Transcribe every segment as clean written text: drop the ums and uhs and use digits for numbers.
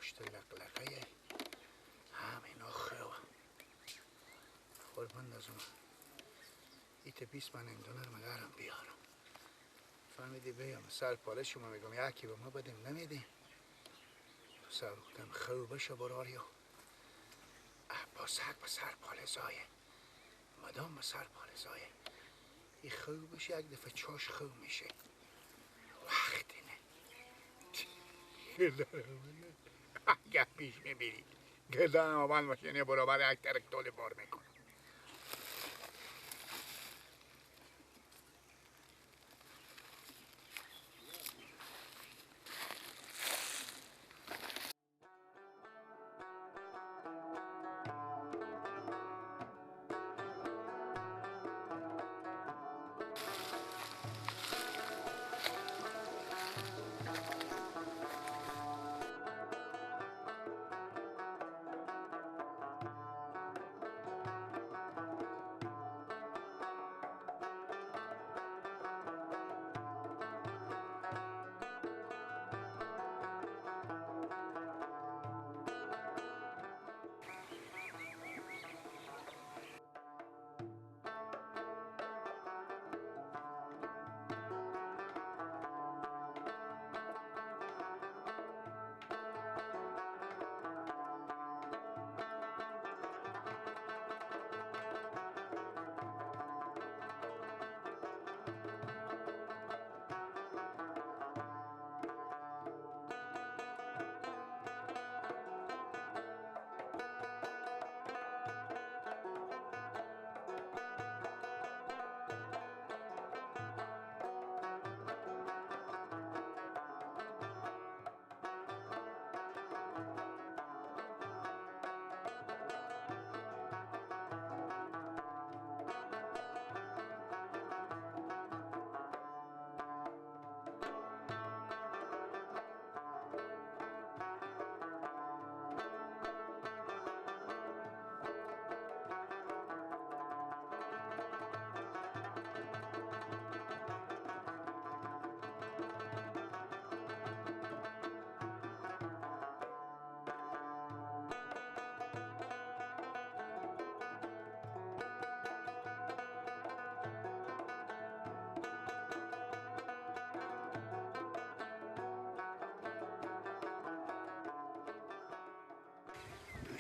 پشت لقلقه همینا خواه خود من از اون ایت 20 من اندونر مگرم بیارم فهمیدی بیام سر پاله شما میگم یکی به ما بدیم نمیدیم سر گفتم خوب بشه براریو عباسک به سر پاله زایه مدام به سر پاله زایه این خوب بشه یک دفعه چاش خوب میشه وقتی نه اگر پیش میبینید گردن آبان ماشینی برابر یک ترک طول بار میکنم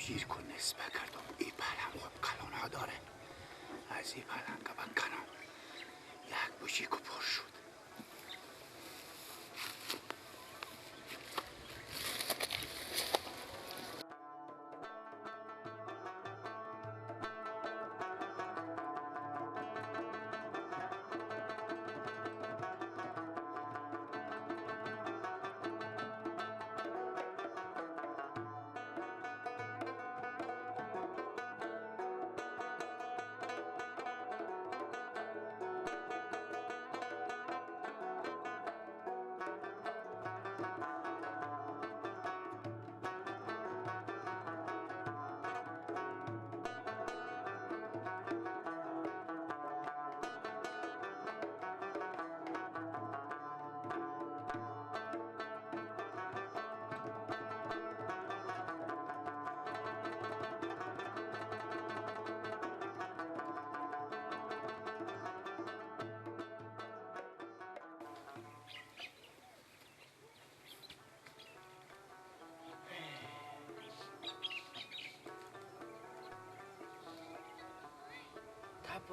گیر کن نسبه کردم ای پلنگ خوب کلان ها داره از ای پلنگ بکنم یک بوشیکو پر شد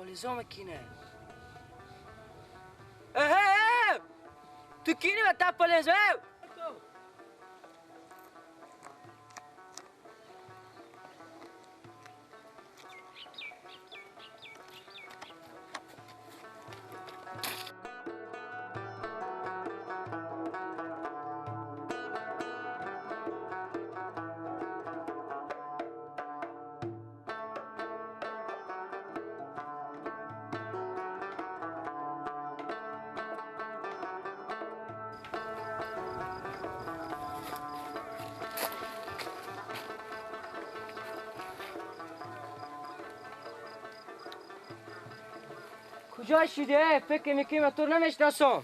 Tapolizome kine. Tu kine va tapolizome. کجا شده؟ فکر میکنیم تو نمیشناسم.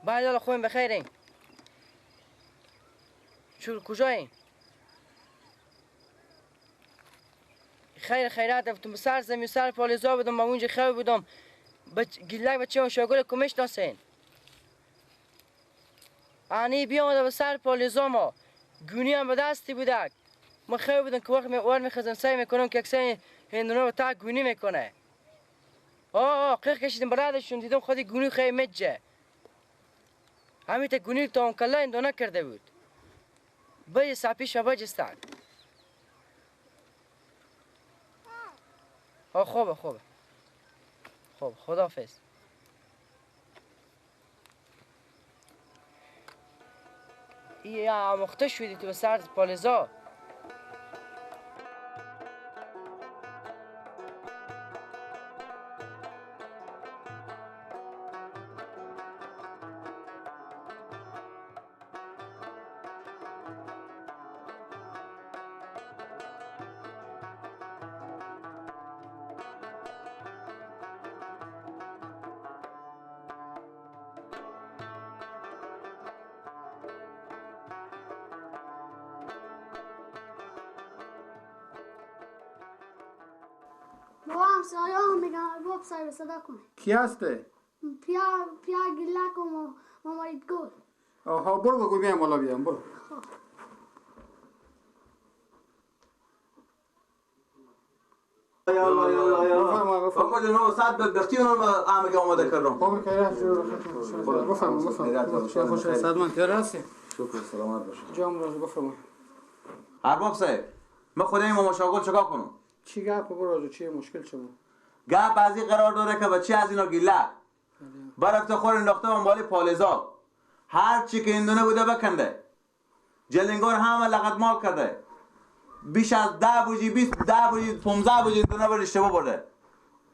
بله حالا خوبیم بخیریم. کجاییم؟ خیر خیرات رفتم سر زمین سر پالیزا بودم با اونجا خواب بودم گلک بچه و شاگل کمش ناسین آنی بیامده به سر پالیزا ما گونی هم به دستی بودک ما خواب بودم که وقت ور میخزم سعی میکنم که اکسای هندونه به تا گونی میکنه قیق کشیدم برادشون دیدم خودی گونی خیلی مجه همین تا گونی تا اون کلا هندونه کرده بود بای سپیش و بجستن خوبه خب خداحافظ یا مخته شدی تو به سر پالیزا بابا همسایه هم میگن باب صاحب صدا کنه کی هسته؟ پیا گلک و مامایید گل آها برو بگو بیام بالا بیام برو آقا جناب ساعت بدبختی اونم آمگه آماده کردم خوبه که رفت بفرم خوش صدمن که راستی شکر سلامت باشه جام راجع بفرما ارباب صاحب من خدای ما مشاغل چیکار کنم چی گپ برو چی مشکل چه بود گپ از این قرار داره که بچه از اینا گله برفته خور انداخته من بالی پالیزا هر چی که اندونه بوده بکنده جلنگار همه لغت مال کرده بیش از 10 بوجی 20 10 بوجی 15 بوجی اندونه بر اشتباه برده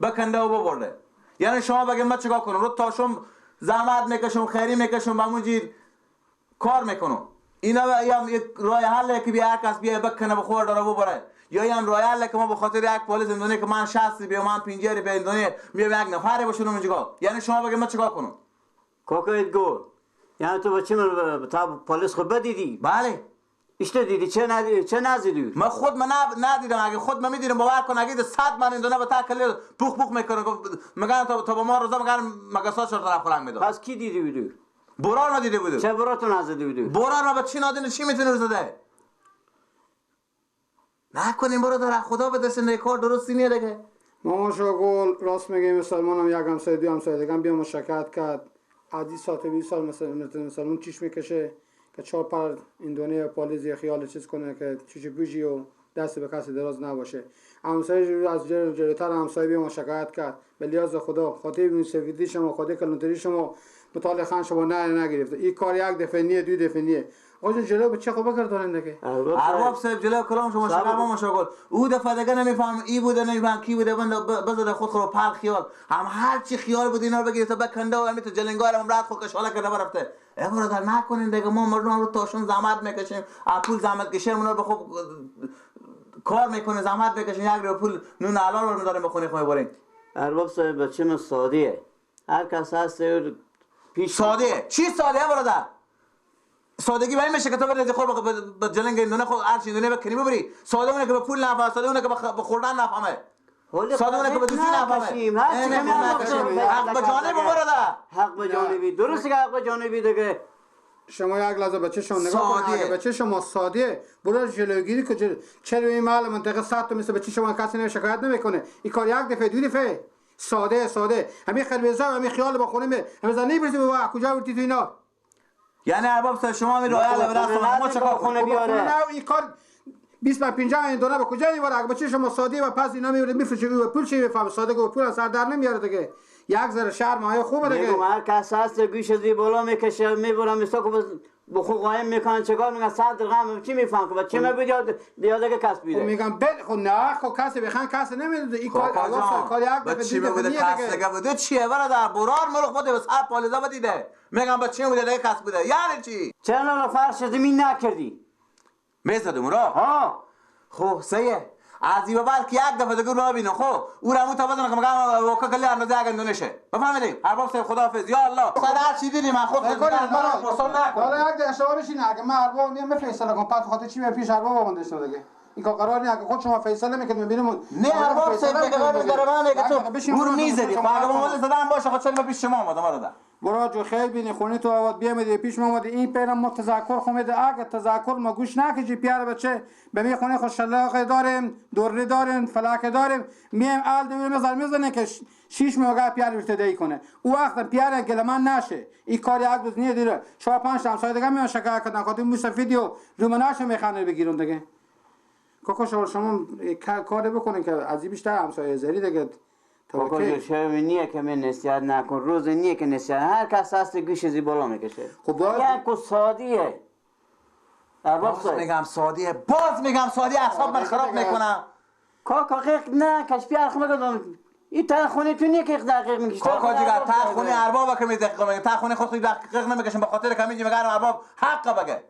بکنده و ببرده یعنی شما بگید من چیکار کنم رو تاشم زحمت میکشم خیری میکشم بمونجی کار میکنم اینا یا یک راه حله که بیا هر کس بیا بکنه بخور داره ببره یا هم راه حله که ما به خاطر یک پلیس اندونه که من 60 بیا من 50 بیا اندونه بیا یک نفره بشونم اونجا یعنی شما بگید من چیکار کنم کاکایت گل یعنی تو بچه من تا پلیس خود بدیدی بله اشته دیدی چه نزدی من خود من ندیدم اگه خود من میدیدم باور کن اگه 100 من اندونه به تا کلی پوخ میکنه میگن تا به ما روزا میگن مگسا چهار طرف خلنگ میداد پس کی دیدی بودی برار ندیده بودم چه براتو نزدی بودی برار ما به چی نادین چی میتونه زده نکنیم برو داره خدا به دست کار درستی نیه دیگه ماما شاگل راست میگه مسلمان هم یک همسایه دو همسایه دیگه بیا مشکلات کرد عادی ساعت 20 سال مثلا چیش میکشه که 4 پر اندونه پالیزی خیال چیز کنه که چیش بوجی و دست به کسی دراز نباشه همسایه از جلوتر همسایه بیا مشکلات کرد به لیاز خدا خاطر بین سفیدی شما خاطر کلانتری شما مطالعه خان شما نگرفته این کار یک دفعه نیه دو دفعه نیه آجا جلو بچه خوب بگردانن دیگه ارباب صاحب جلو کلام شما شما مشاغل او دفعه دیگه نمیفهم ای بوده نمیفهم کی بوده بنده بزده خود رو پل خیال هم هر چی خیال بود اینا رو بگیره تا بکنده و همین تو جلنگار هم رات خود کشاله کرده برفته ای برادر نکنین دیگه ما مردم رو تاشون زحمت میکشیم پول زحمت کشیم اونا رو خوب کار میکنه زحمت بکشین یک رو پول نون حلال رو میذاریم بخونی خو میبرین ارباب صاحب بچه من سادیه هر کس هست پیش ساده چی ساده برادر سادگی باید میشه که تو بری خور به جلنگ اندونه خود هر چی اندونه بکنی ببری ساده اونه که به پول نفهمه ساده اونه که به خوردن نفهمه ساده اونه که به دوستی نفهمه حق به جانب برادر حق به جانبی درسته که حق به جانبی دیگه شما یک لحظه بچه شما نگاه کنید اگه بچه شما ساده برو جلوگیری که چرا این محل منطقه 100 تا مثل بچه شما کسی نه شکایت نمیکنه این کار یک دفعه دو دفعه ساده همین خربزه همین خیال با خونه همین زنی برسی بابا کجا ورتی تو اینا یعنی ارباب صاحب شما می رویال به دست ما چکار خونه بیاره این کار 20 تا 50 این دونه به کجا میبره اگه بچه شما ساده و پس اینا میبره میفروشه و پول چی بفهم ساده و پول سر در نمیاره دیگه یک ذره شرم های خوبه دیگه میگم هر کس هست گوش زی بالا میکشه میبرم میساکو بخو قایم میکنن چیکار میگن 100 درهم چی میفهم که بچه ما بیاد دیگه کس بیره میگم بل خو نه خو کسی بخن کسی نمیدونه این کار کار یک دفعه بچه ما بوده کس دیگه بوده چیه برادر برار مرخ بوده بس اپ پالیزا بدیده میگم بچه بوده دیگه کس بوده یعنی چی چرا فرش زمین نکردی میزدم را ها خب سیه از این بعد که یک دفعه دیگه رو ببینم خب او را مو تا بزنم که میگم وکا کلی اندازه اگه اندونشه بفهمیدی ارباب صاحب خداحافظ یا الله صد هر چی دیدی من خود پرسان نکن حالا یک دقیقه شما بشین اگه من ارباب میام فیصله کنم پس خاطر چی پیش ارباب آمده شده دیگه این که قرار نیست اگه خود شما فیصله میکنید میبینیم نه ارباب صاحب دیگه قرار در من میگه تو گور میزدی خب اگه مال زدن باشه خود چرا پیش شما اومدم آره برو جو خیلی بینی خونی تو آواد بیامدی پیش ما اومدی این پیرم ما تذکر خومده اگه تذکر ما گوش نکردی پیار بچه به می خونه خوش شلاق داریم دوری داریم فلاک داریم میم آل دوی مزار میزنه که 6 موقع پیار ارتدایی کنه او وقت پیار گلمان نشه این کار یک روز نیه دیره شما 5 تا همسایه دیگه میان شکایت کردن خاطر مستفیدی و رومناش میخوانه بگیرون دیگه کوکو شما کار بکنین که از بیشتر همسایه زری دیگه کوکو شب نیه که من نصیحت نکن روز نیه که نصیحت هر کس هست گوش زی بالا میکشه خب یک کو سادیه باز میگم سادی اعصاب من خراب میکنم کاکا قیق نه کش پیار خونه کدوم این تا خونه تو نیه که دقیق میکشه کاکا دیگه تا خونه ارباب که می دقیق میگه تا خونه خود دقیق نمیکشم به خاطر کمی میگم ارباب حق بگه